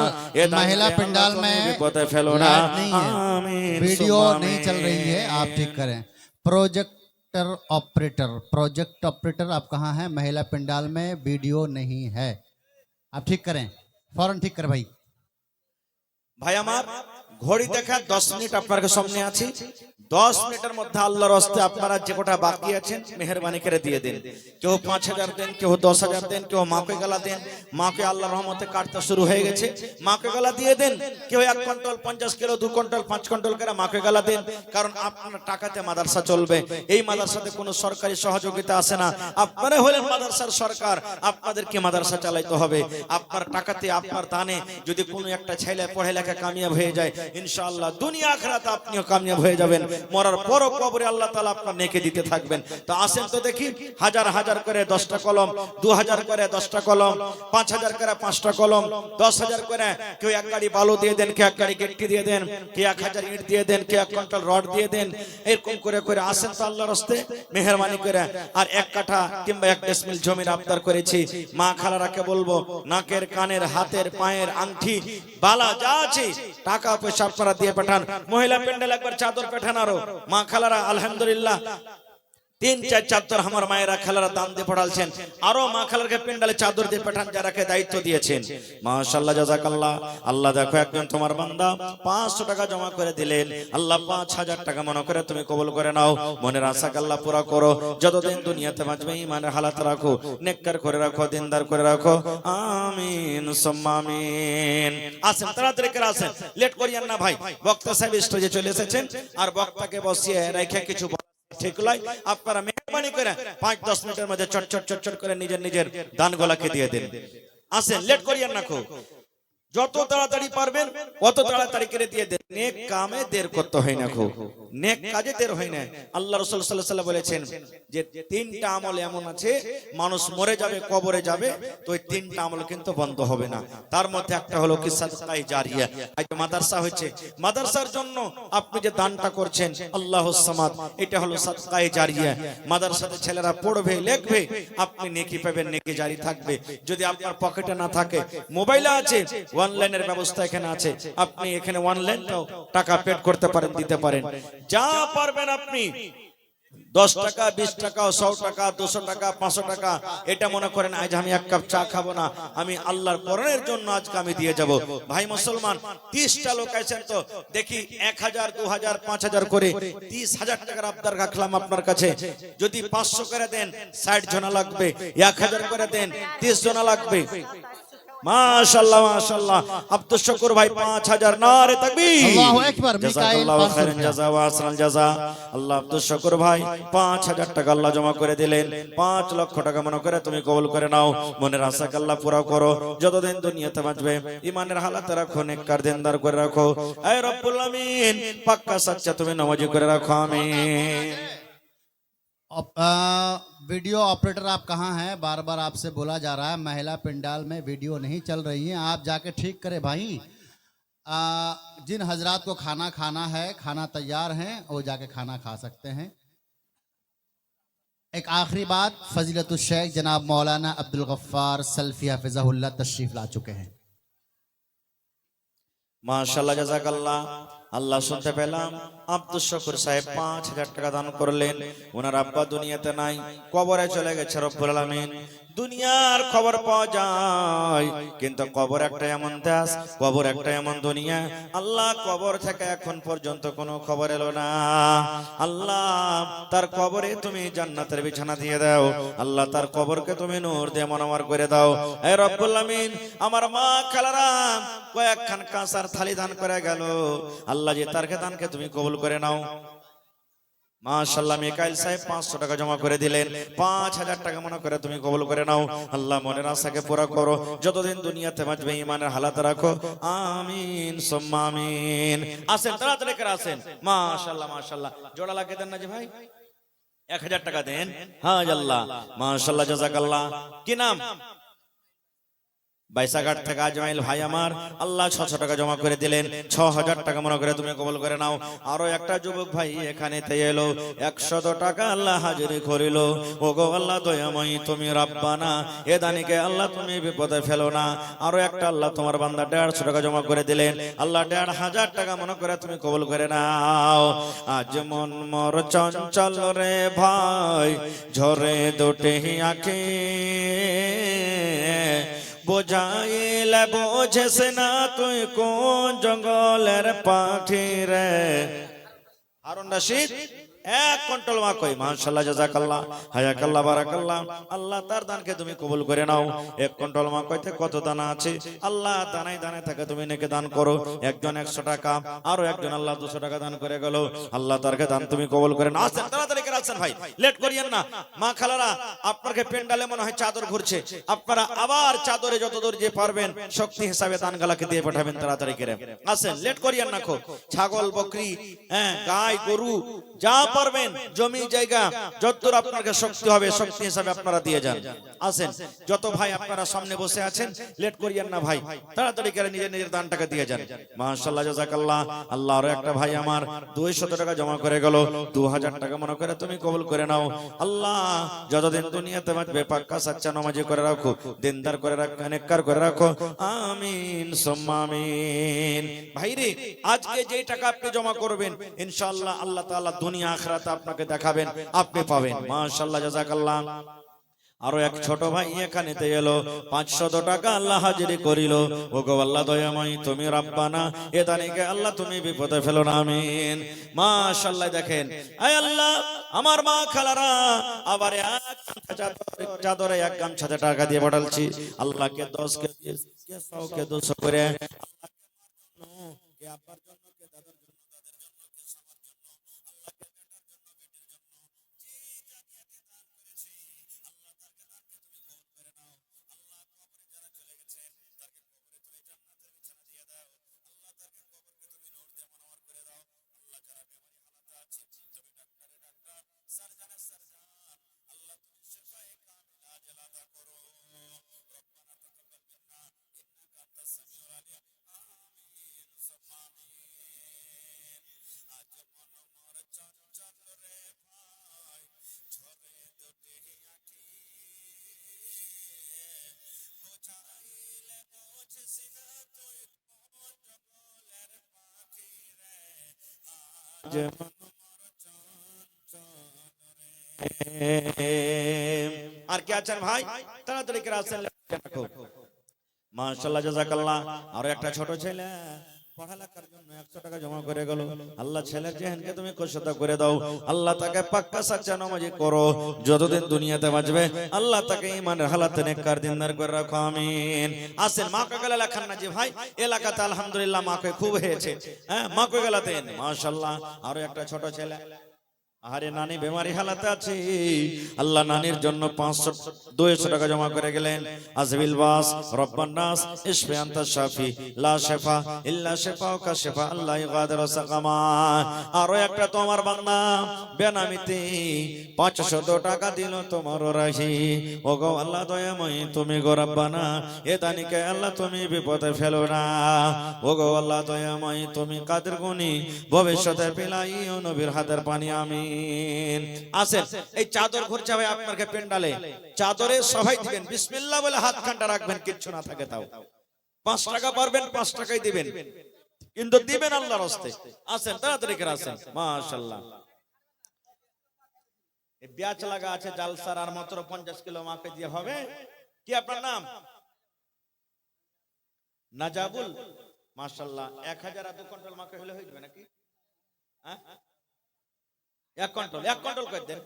महिला पंडाल में বিপদে ফেলো না, लाइट नहीं है, आमीन वीडियो सुम्मा नहीं चल रही है, आप ठीक करें। प्रोजेक्टर ऑपरेटर आप कहाँ हैं? महिला पंडाल में वीडियो नहीं है, आप ठीक करें, फौरन ठीक करें भाई। ভাই আমার ঘড়ি দেখা 10 মিনিট আপনাদের সামনে আছে। 10 মিনিটের মধ্যে আল্লাহর রাস্তে আপনারা যে কোটা বাকি আছেন মেহেরবানি করে দিয়ে দেন। কেউ 5000 দেন, কেউ 10000 দেন, কেউ মাকে গলা দেন। মাকে আল্লাহর রহমতে কাটতে শুরু হয়ে গেছে, মাকে গলা দিয়ে দেন। কেউ 1 কুইন্টাল 50 কিলো 2 কুইন্টাল 5 কুইন্টাল করে মাকে গলা দেন। কারণ আপনার টাকাতে মাদ্রাসা চলবে। এই মাদ্রাসাতে কোনো সরকারি সহযোগিতা আসে না, আপনারা হলেন মাদ্রাসার সরকার, আপনাদেরকে মাদ্রাসা চালাইতে হবে। আপনার টাকাতে আপনার দানে যদি কোনো একটা ছেলে পড়ালেখা কামিয়াব হয়ে যায়, ইনশাআল্লাহ দুনিয়া আখিরাতে আপনিও কামিয়াব হয়ে যাবেন। মরার পরও কবরে আল্লাহ তাআলা আপনার নেকি দিতে থাকবেন। তো আসেন তো দেখি, হাজার হাজার করে 10টা কলম, 2000 করে 10টা কলম, 5000 করে 5টা কলম, 10000 করে কেউ 1 গাড়ি বালু দিয়ে দেন, কেউ 1 গাড়ি গিট্টি দিয়ে দেন, কেউ 1000 ইট দিয়ে দেন, কেউ 1 কুইন্টাল রড দিয়ে দেন। এরকম করে করে আসেন তো আল্লাহর রাস্তে মেহেরবানি করে। আর 1 কাঠা কিংবা 1 ডেসিমিল জমির আবদার করেছি। মা খালারাকে বলবো, নাকের কানের হাতের পায়ের আংটি বালা যা আছে টাকা পয়সা আপনারা দিয়ে পাঠান। মহিলা প্যান্ডেল একবার চাদর পাঠান। আরো মা খালারা আলহামদুলিল্লাহ 3-4 চাদর আমার মায়েরা খালারা দান দিয়ে পাঠালছেন। আরো মা খালারকে প্যান্ডেলে চাদর দিয়ে পাঠান যারাকে দায়িত্ব দিয়েছেন। মাশাআল্লাহ জাযাকাল্লাহ। আল্লাহ দেখো একজন তোমার বান্দা 500 টাকা জমা করে দিলেন। আল্লাহ 5000 টাকা মনে করে তুমি কবুল করে নাও। মনের আশাকে আল্লাহ পুরা করো। যতদিন দুনিয়াতে বাঁচবে ঈমানের হালাত রাখো, নেককার করে রাখো, দিনদার করে রাখো। আমিন সুম্মা আমিন। আসেন তাড়াতাড়ি করে আসেন, লেট করিয়েন না ভাই। বক্তা সাহেব স্টেজে চলে এসেছেন আর বক্তাকে বসিয়ে রেখে কিছু ঠিক লাই। আপনারা মেহরবানি করে 5-10 মিনিটের মধ্যে চট চট চট চট করে নিজের নিজের দানগুলোকে দিয়ে দেন। আসেন, লেট করিয়েন না। যত তাড়াতাড়ি পারবেন অত তাড়াতাড়ি করে দিয়ে দেন। নেক কামে দের করতে হয় না, নেক কাজে দের হয় না। আল্লাহ রাসূল সাল্লাল্লাহু আলাইহি ওয়াসাল্লাম বলেছেন যে 3টা আমল এমন আছে, মানুষ মরে যাবে কবরে যাবে তো এই 3টা আমল কিন্তু বন্ধ হবে না। তার মধ্যে একটা হলো কি সাদকায়ে জারিয়া। আজ মাদ্রাসা হচ্ছে, মাদ্রাসার জন্য আপনি যে দানটা করছেন আল্লাহুস সামাদ, এটা হলো সাদকায়ে জারিয়া। মাদ্রাসাতে ছেলেরা পড়বে লিখবে, আপনি নেকি পাবেন, নেকি জারি থাকবে। যদি আপনার পকেটে না থাকে, মোবাইলে আছে, অনলাইনের ব্যবস্থা এখানে আছে, আপনি এখানে অনলাইনটাও টাকা পেড করতে পারেন, দিতে পারেন। যা পারবেন আপনি 10 টাকা 20 টাকা 100 টাকা 200 টাকা 500 টাকা, এটা মনে করেন আজ আমি 1 কাপ চা খাবো না, আমি আল্লাহর কোরআনের জন্য আজকে আমি দিয়ে যাব। ভাই মুসলমান 30টা লোক আছেন তো দেখি 1000 2000 5000 করে 30000 টাকার আবদার রাখলাম আপনার কাছে। যদি 500 করে দেন 60 জনা লাগবে, 1000 করে দেন 30 জনা লাগবে। মাশাআল্লাহ মাশাআল্লাহ। আব্দুল শুকুর ভাই 5000, নারে তাকবীর, আল্লাহু আকবার। মিকাইল জাযাকাল্লাহু খাইরান জাযা ওয়া আহসানাল জাযা। আল্লাহ আব্দুল শুকুর ভাই 5000 টাকা আল্লাহ জমা করে দিলেন। 5 লক্ষ টাকা মনে করে তুমি কবুল করে নাও। মনের আশাকে আল্লাহ পুরা করো। যতদিন দুনিয়াতে বাঁচবে ঈমানের হালাতে রাখো, নেককার দিনদার করে রাখো। হে রব্বুল আমিন, পাক্কা সচ্চা তুমি নামাজি করে রাখো। আমিন। वीडियो ऑपरेटर आप कहाँ हैं? बार बार आपसे बोला जा रहा है महिला पंडाल में वीडियो नहीं चल रही है, आप जाके ठीक करें भाई। जिन हजरात को खाना खाना है, खाना तैयार हैं, वो जाके खाना खा सकते हैं। एक आखिरी बात, फजीलतुल शेख जनाब मौलाना अब्दुल गफ्फार सल्फी हफिज़हुल्लाह तशरीफ ला चुके हैं। মাশাআল্লাহ জাযাকাল্লাহ। আল্লাহ শুনতে পেলাম আব্দুল শুকুর সাহেব 5000 টাকা দান করলেন। ওনার আব্বা দুনিয়াতে নাই, কবরে চলে গেছে। রব্বুল আলামিন, দুনিয়ার খবর পাওয়া যায় কিন্তু কবর একটা এমন দেশ, কবর একটা এমন দুনিয়া। আল্লাহ কবর থেকে এখন পর্যন্ত কোনো খবর এলো না। আল্লাহ তার কবরে তুমি জান্নাতের বিছানা দিয়ে দাও। আল্লাহ তার কবরকে তুমি নূর দিয়ে মনোমর করে দাও। হে রব্বুল আলামিন, আমার মা খালারা কয়েকখান কাঁসার থালি দান করে গেল। আল্লাহ যে তার দানকে তুমি কবুল করে নাও। মাশাআল্লাহ মিকাইল সাহেব 500 টাকা জমা করে দিলেন। 5000 টাকা মনে করে তুমি কবুল করে নাও। আল্লাহ মনের আশাকে পুরা করো। যতদিন দুনিয়াতে বাঁচবে ঈমানের হালাত রাখো। আমিন সুম্মা আমিন। আসেন তাড়াতাড়ি করে আসেন। মাশাআল্লাহ মাশাআল্লাহ। জোড়া লাগিয়ে দেন না যে ভাই, 1000 টাকা দেন। হ্যাঁ আল্লাহ মাশাআল্লাহ জাযাকাল্লাহ। কি নাম? বাইসাঘাট থেকে আজমাইল ভাই আমার আল্লাহ 600 টাকা জমা করে দিলেন, 6000 টাকা মনে করে তুমি কবুল করে নাও। আরো একটা যুবক ভাই এখানে এলো, 100 টাকা আল্লাহ হাজিরি করিল। ও গো আল্লাহ দয়াময়ী তুমি রাব্বানা, এ দানিকে আল্লাহ তুমি বিপদে ফেলো না। আরো একটা আল্লাহ তোমার বান্দা 150 টাকা জমা করে দিলেন, আল্লাহ 1500 টাকা মনে করে তুমি কবুল করে নাও। আজ মন মোর চঞ্চল রে ভাই, ঝরে দুটি আঁখি, বোঝাইলে বোঝেস না তুই কোন জঙ্গলের পাখি রে। হারুন রশিদ 1 কুইন্টাল মা কই, মাশাআল্লাহ জাযাকাল্লাহ হায়াকাল্লাহ বারাকাল্লাহ। আল্লাহ তার দানকে তুমি কবুল করে নাও। 1 কুইন্টাল মা কইতে কত দানা আছে, আল্লাহ দানায় দানায় থাকে তুমি নেকে দান করো। একজন 100 টাকা, আরো একজন আল্লাহ 200 টাকা দান করে গেল, আল্লাহ তারকে দান তুমি কবুল করে নাও। আসেন তাড়াতাড়ি করে আসেন ভাই, লেট করিয়েন না। মা খালারা আপনাকে পেন্ডালে মনে হয় চাদর ঘুরছে, আপনারা আবার চাদরে যতদূর যে পারবেন শক্তি হিসাবে দানগালাকে দিয়ে পাঠাবেন তাড়াতাড়ি করে। আসেন লেট করিয়েন না। খো ছাগল বকরি, হ্যাঁ গাই গরু যা পারবেন, জমি জায়গা যতদূর আপনাকে শক্তি হবে শক্তি হিসাবে আপনারা দিয়ে যান। আসেন যত ভাই আপনারা সামনে বসে আছেন, লেট করিয়েন না ভাই, তাড়াতাড়ি করে নিজের নিজের দানটাকে দিয়ে যান। মাশাআল্লাহ জাযাকাল্লাহ। আল্লাহ আরো একটা ভাই আমার 200 টাকা জমা করে গেল, 2000 টাকা মনে করে তুমি কবুল করে নাও। আল্লাহ যতদিন দুনিয়াতে বাঁচবে পাক্কা সাচ্চা নামাজি করে রাখো, দিনদার করে রাখো, নেককার করে রাখো, আমিন সুম্মা আমিন। ভাইরে আজকে যে টাকা আপনি জমা করবেন ইনশাআল্লাহ আল্লাহ তাআলা দুনিয়া আখিরাতে আপনাকে দেখাবেন, আপনি পাবেন। মাশাআল্লাহ জাযাকাল্লাহ। আরো এক ছোট ভাই এখানে এলো, 500 টাকা আল্লাহ হাজিরি করিল। ও গো আল্লাহ দয়াময়ী তুমি রাব্বানা, এ দানিকে আল্লাহ তুমি বিপদে ফেলো না, আমিন। মাশাআল্লাহ। দেখেন আয় আল্লাহ আমার মা খালারা আবার চাদরে 1 গামছাতে টাকা দিয়ে পাঠালছি, আল্লাহকে 10 কে 20 কে 100 কে 200 করে আব্বার জন্য কে দাদার জন্য তাদের জন্য কে সবার জন্য আল্লাহকে বেটার জন্য বেটির জন্য যে জাতিকে দান করেছে আল্লাহ তাকে দানকে তুমি কবুল করে নাও। আল্লাহ কবরে যারা চলে গেছেন তাকে কবরে তুলে জান্নাতের বিছানা দিয়ে দাও। আল্লাহ তাকে কবরকে তুমি নূর দিয়ে মনোয়ার করে দাও। আল্লাহ যারা বেমারি হালাতে আছে তুমি ডাক্তারে ডাক্তার, সার্জনে সার্জন, আল্লাহ তুমি শিফায়ে কামিলা আতা করো। রব্বানা তাকাব্বাল মিন্না ইন্নাকা আনতাস সামিউল আলিম, আমিন সুম্মা আমিন। আজ মন মোর চঞ্চল রে ভাই, ঝরে দুটি আঁখি, বোঝাইলে বোঝিস না তুই কোন জঙ্গলের পাখি রে। আজ মন মোর চঞ্চল রে। আর কে আছেন ভাই, তাড়াতাড়ি করে আসেন। মাশাআল্লাহ জাযাকাল্লাহ। আর একটা ছোট ছেলে পড়ালেখার জন্য 100 টাকা জমা করে গেল, আল্লাহ ছেলের জেহেনকে তুমি কুশতা করে দাও। আল্লাহ তাকে পাক্কা সাচ্চা নামাজি করো, যতদিন দুনিয়াতে বাঁচবে আল্লাহ তাকে ঈমানের হালাতে নেককার দিনদার করে রাখো, আমিন। আসেন মা কো গেলা লেখান না জি ভাই, এলাকাতে আলহামদুলিল্লাহ মা কো খুব হয়েছে, হ্যাঁ মা কো গেলাতে মাশাআল্লাহ। আর একটা ছোট ছেলে, আরে নানি বেমারি হালাতে আছে, আল্লাহ নানির জন্য 200 টাকা জমা করে গেলেন। আজবিল বাস রব্বান নাস ইশফি আনতা শাফি লা শিফা ইল্লা শিফাউকা শিফা আল্লাহ ইগাদিরু সাকামা। আরো একটা তোমার বান্দা বেনামিতে 500 টাকা দিল তোমার রাহি। ওগো আল্লাহ দয়াময়ী তুমি গো রব্বানা, এ দানিকে আল্লাহ তুমি বিপদে ফেলো না। ওগো আল্লাহ দয়াময়ী তুমি কাদের গুনি, ভবিষ্যতে পিলাইও নবীর হাতের পানি, আমিন। আসেন এই চাদর ঘুরছে ভাই আপনাকে পেন্ডালে, চাদরে সবাই দিবেন বিসমিল্লাহ বলে হাত খানটা রাখবেন, কিচ্ছু না থাকে তাও। 5 টাকা পারবেন 5 টাকাই দিবেন, কিন্তু দিবেন আল্লাহর রাস্তে। আসেন তাড়াতাড়ি করে আসেন। মাশাআল্লাহ। এই ব্যাচ লাগা আছে জালসার, আর মাত্র 50 কিলো মাকে দিয়ে হবে। কি আপনার নাম? নাজাবুল। মাশাআল্লাহ। 1000 আর 2 কুইন্টাল মাকে হলে হয়ে যাবে নাকি? হ্যাঁ 1 কুইন্টাল করে দেন।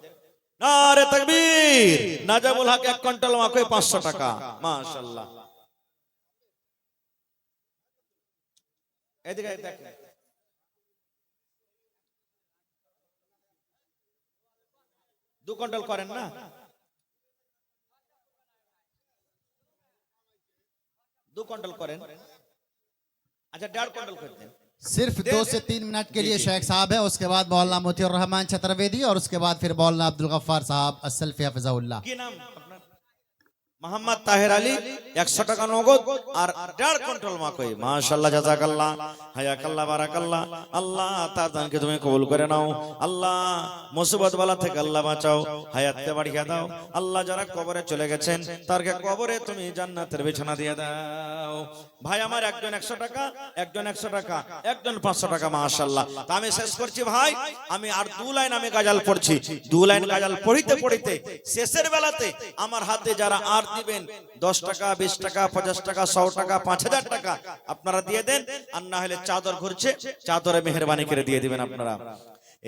নারে তাকবীর। নাজাবুল হক 1 কুইন্টাল মাকে 500 টাকা। মাশাআল্লাহ। এদিকে দেখেন, 2 কুইন্টাল করেন না? 2 কুইন্টাল করেন। अच्छा 1.5 कुंटल खरीदते हैं। सिर्फ 2 से 3 मिनट के लिए शेख साहब है, उसके बाद मौलाना मोतियुर रहमान चतुर्वेदी और उसके बाद फिर मौलाना अब्दुल गफ्फार साहब असलफी हफिज़हुल्लाह। की नाम अपना? মোহাম্মদ তাহের আলী 100 টাকা নগদ আর 1.5 কুইন্টাল মাকই। মাশাআল্লাহ, জাযাকাল্লাহ, হায়াকাল্লাহ, বারাকাল্লাহ। আল্লাহ তার দানকে তুমি কবুল করে নাও। আল্লাহ মুসিবত বালা থেকে আল্লাহ বাঁচাও, হায়াতকে বাড়িয়ে দাও। আল্লাহ যারা কবরে চলে গেছেন তারকে কবরে তুমি জান্নাতের বিছানা দিয়ে দাও। ভাই আমার একজন 100 টাকা, একজন 100 টাকা, একজন 500 টাকা। মাশাআল্লাহ। তা আমি শেষ করছি ভাই, আমি আর 2 লাইন আমি গাজাল পড়ছি। 2 লাইন গাজাল পড়িতে পড়িতে শেষের বেলাতে আমার হাতে যারা আর দিবেন 10 টাকা, 20 টাকা, 50 টাকা, 100 টাকা, 5000 টাকা আপনারা দিয়ে দেন। আর না হলে চাদর ঘুরছে, চাদরে মেহেরবানি করে দিয়ে দিবেন আপনারা।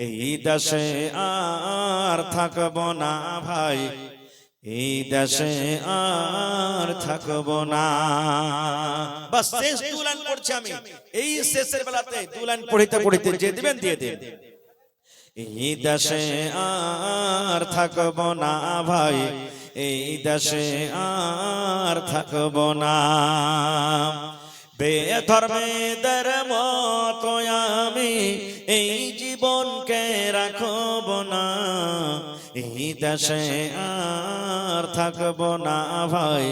এই দেশে আর থাকবো না ভাই, এই দেশে আর থাকবো না। বাস শেষ 2 লাইন পড়ছি আমি। এই শেষের বেলাতে 2 লাইন পড়িতে পড়িতে যে দিবেন দিয়ে দেন। এই দেশে আর থাকবো না ভাই, এই দেশে আর থাকবো না। বেধর্মেদের মতো আমি এই জীবনকে রাখব না, এই দেশে আর থাকবো না ভাই,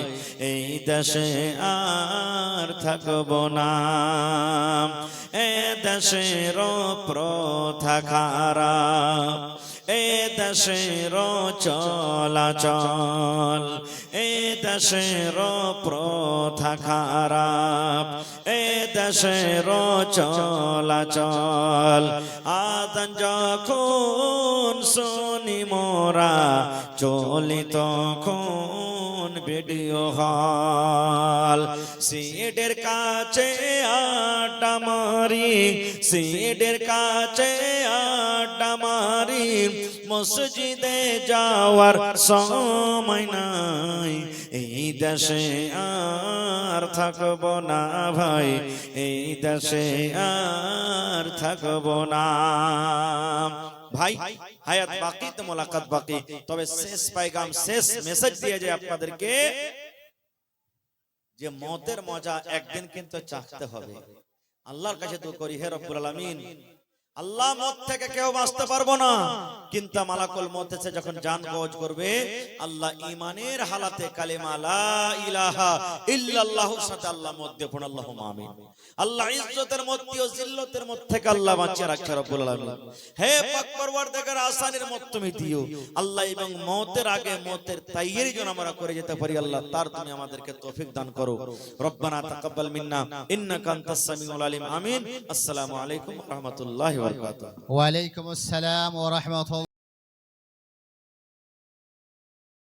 এই দেশে আর থাকবো না। এ দেশের প্রথা খারাপ, এ দেশের চলাচল, এ দেশের প্রথা খারাপ, এ দেশের চলাচল। আদান যখন শুনি মোরা চলি তখন ভিডিও হল। সিডের কাছে আড্ডা মারি, সিডের কাছে আড্ডা মারি, মসজিদে যাওয়ার সময় নাই। এই দেশে আর থাকবো না ভাই, এই দেশে আর থাকবো না ভাই। হায়াত বাকি তো মোলাকাত বাকি। তবে শেষ পায়গাম, শেষ মেসেজ দিয়ে যায় আপনাদেরকে যে মতের মজা একদিন কিন্তু চাখতে হবে। আল্লাহর কাছে দোয়া করি, হে রব্বুল আলামিন, আল্লাহ মত থেকে কেউ বাঁচতে পারবো না, কিন্তু মালাকুল মউত এসে যখন জান কবজ করবে, আল্লাহ ঈমানের হালাতে কালেমা লা ইলাহা ইল্লাল্লাহর সাথে আল্লাহ মত দিয়ে পড়ুন, আল্লাহুম্মা আমিন। আল্লাহ ইজ্জতের মধ্যে ও জিল্লতের মধ্যে থেকে আল্লাহ বাঁচিয়ে রাখে রব্বুল আলামিন। হে পাক পরওয়ারদিগার, আসানের মত তুমি দিও আল্লাহ, এবং মওতের আগে মওতের তাইয়ারি যেন আমরা করে যেতে পারি আল্লাহ, তার তুমি আমাদেরকে তৌফিক দান করো। রব্বানা তাকাব্বাল মিন্না ইন্নাকা আনতাস সামিউল আলিম। আমিন। আসসালামু আলাইকুম ওয়া রাহমাতুল্লাহি ওয়া বারাকাতুহু। ওয়ালাইকুম আসসালাম ওয়া রাহমাতুল্লাহ।